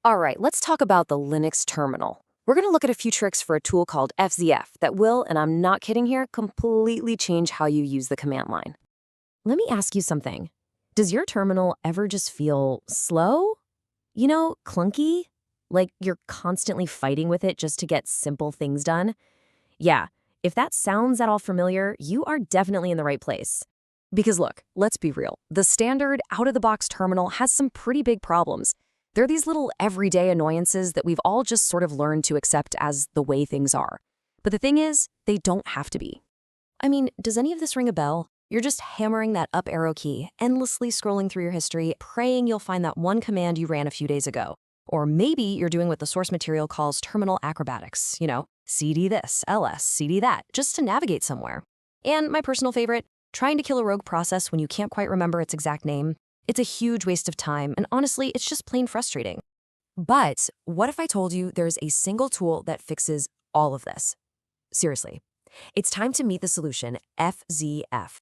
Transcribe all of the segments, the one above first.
All right, let's talk about the Linux terminal. We're going to look at a few tricks for a tool called FZF that will, and I'm not kidding here, completely change how you use the command line. Let me ask you something. Does your terminal ever just feel slow? Clunky? Like you're constantly fighting with it just to get simple things done? Yeah, if that sounds at all familiar, you are definitely in the right place. Because look, let's be real. The standard out-of-the-box terminal has some pretty big problems. They're these little everyday annoyances that we've all just sort of learned to accept as the way things are. But the thing is, they don't have to be. I mean, does any of this ring a bell? You're just hammering that up arrow key, endlessly scrolling through your history, praying you'll find that one command you ran a few days ago. Or maybe you're doing what the source material calls terminal acrobatics, cd this, ls, cd that, just to navigate somewhere. And my personal favorite, trying to kill a rogue process when you can't quite remember its exact name. It's a huge waste of time, and honestly, it's just plain frustrating. But what if I told you there's a single tool that fixes all of this? Seriously, it's time to meet the solution, FZF.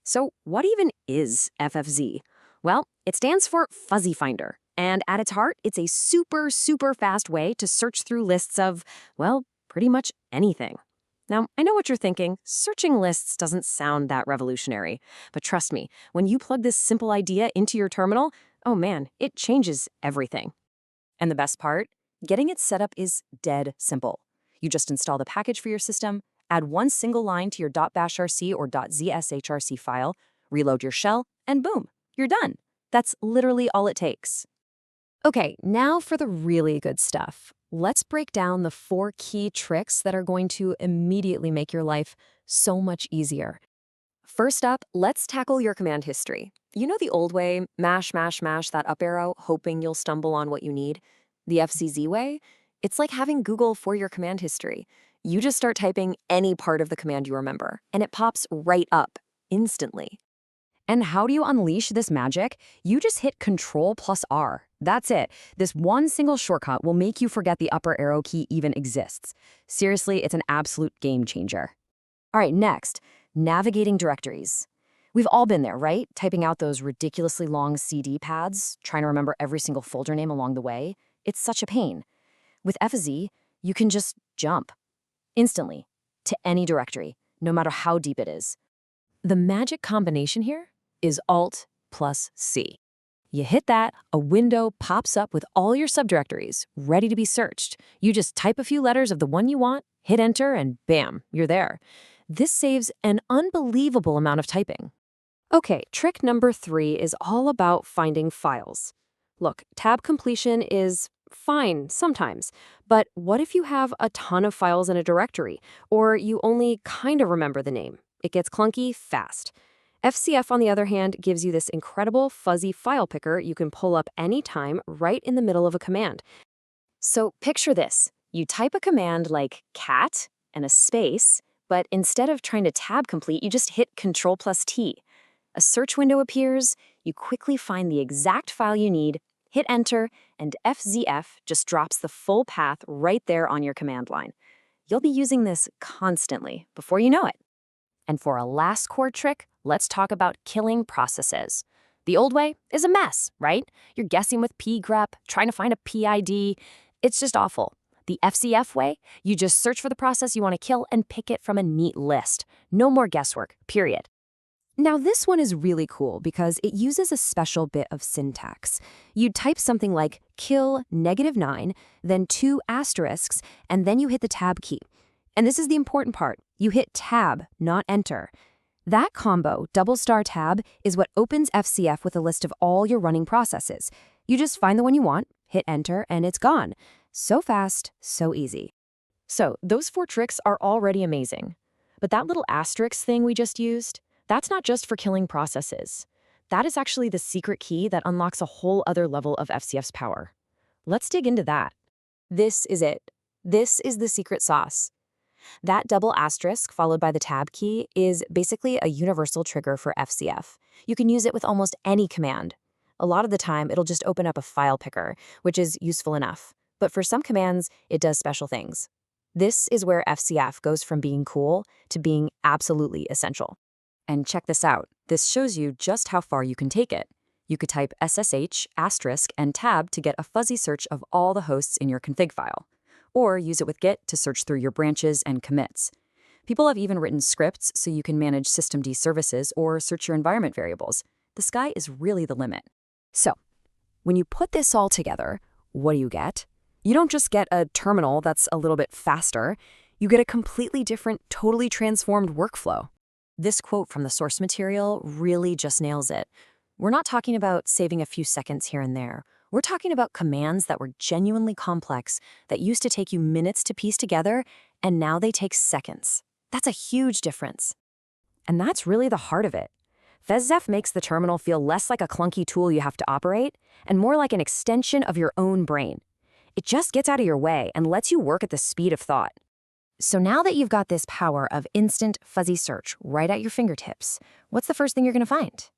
So what even is FFZ? Well, it stands for Fuzzy Finder, and at its heart, it's a super, super fast way to search through lists of, well, pretty much anything. Now, I know what you're thinking. Searching lists doesn't sound that revolutionary. But trust me, when you plug this simple idea into your terminal, oh man, it changes everything. And the best part? Getting it set up is dead simple. You just install the package for your system, add one single line to your .bashrc or .zshrc file, reload your shell, and boom, you're done. That's literally all it takes. Okay, now for the really good stuff. Let's break down the 4 key tricks that are going to immediately make your life so much easier. First up, let's tackle your command history. You know the old way, mash, mash, mash that up arrow, hoping you'll stumble on what you need? The FCZ way? It's like having Google for your command history. You just start typing any part of the command you remember, and it pops right up, instantly. And how do you unleash this magic? You just hit Control+R. That's it. This one single shortcut will make you forget the upper arrow key even exists. Seriously, it's an absolute game changer. All right, next, navigating directories. We've all been there, right? Typing out those ridiculously long CD pads, trying to remember every single folder name along the way. It's such a pain. With FZ, you can just jump instantly to any directory, no matter how deep it is. The magic combination here is Alt+C. You hit that, a window pops up with all your subdirectories, ready to be searched. You just type a few letters of the one you want, hit enter, and bam, you're there. This saves an unbelievable amount of typing. Okay, trick number 3 is all about finding files. Look, tab completion is fine sometimes, but what if you have a ton of files in a directory, or you only kind of remember the name? It gets clunky fast. FCF, on the other hand, gives you this incredible fuzzy file picker you can pull up anytime right in the middle of a command. So picture this. You type a command like cat and a space, but instead of trying to tab complete, you just hit Control+T. A search window appears, you quickly find the exact file you need, hit enter, and FZF just drops the full path right there on your command line. You'll be using this constantly before you know it. And for a last core trick, let's talk about killing processes. The old way is a mess, right? You're guessing with pgrep, trying to find a PID. It's just awful. The FCF way, you just search for the process you want to kill and pick it from a neat list. No more guesswork, period. Now this one is really cool because it uses a special bit of syntax. You type something like kill -9, then 2 asterisks, and then you hit the tab key. And this is the important part. You hit tab, not enter. That combo, *tab, is what opens FCF with a list of all your running processes. You just find the one you want, hit enter, and it's gone. So fast, so easy. So those 4 tricks are already amazing. But that little asterisk thing we just used, that's not just for killing processes. That is actually the secret key that unlocks a whole other level of FCF's power. Let's dig into that. This is it. This is the secret sauce. That double asterisk followed by the tab key is basically a universal trigger for FCF. You can use it with almost any command. A lot of the time, it'll just open up a file picker, which is useful enough. But for some commands, it does special things. This is where FCF goes from being cool to being absolutely essential. And check this out. This shows you just how far you can take it. You could type SSH, asterisk, and tab to get a fuzzy search of all the hosts in your config file. Or use it with Git to search through your branches and commits. People have even written scripts so you can manage systemd services or search your environment variables. The sky is really the limit. So, when you put this all together, what do you get? You don't just get a terminal that's a little bit faster. You get a completely different, totally transformed workflow. This quote from the source material really just nails it. We're not talking about saving a few seconds here and there. We're talking about commands that were genuinely complex, that used to take you minutes to piece together, and now they take seconds. That's a huge difference. And that's really the heart of it. FezZef makes the terminal feel less like a clunky tool you have to operate, and more like an extension of your own brain. It just gets out of your way and lets you work at the speed of thought. So now that you've got this power of instant, fuzzy search right at your fingertips, what's the first thing you're going to find?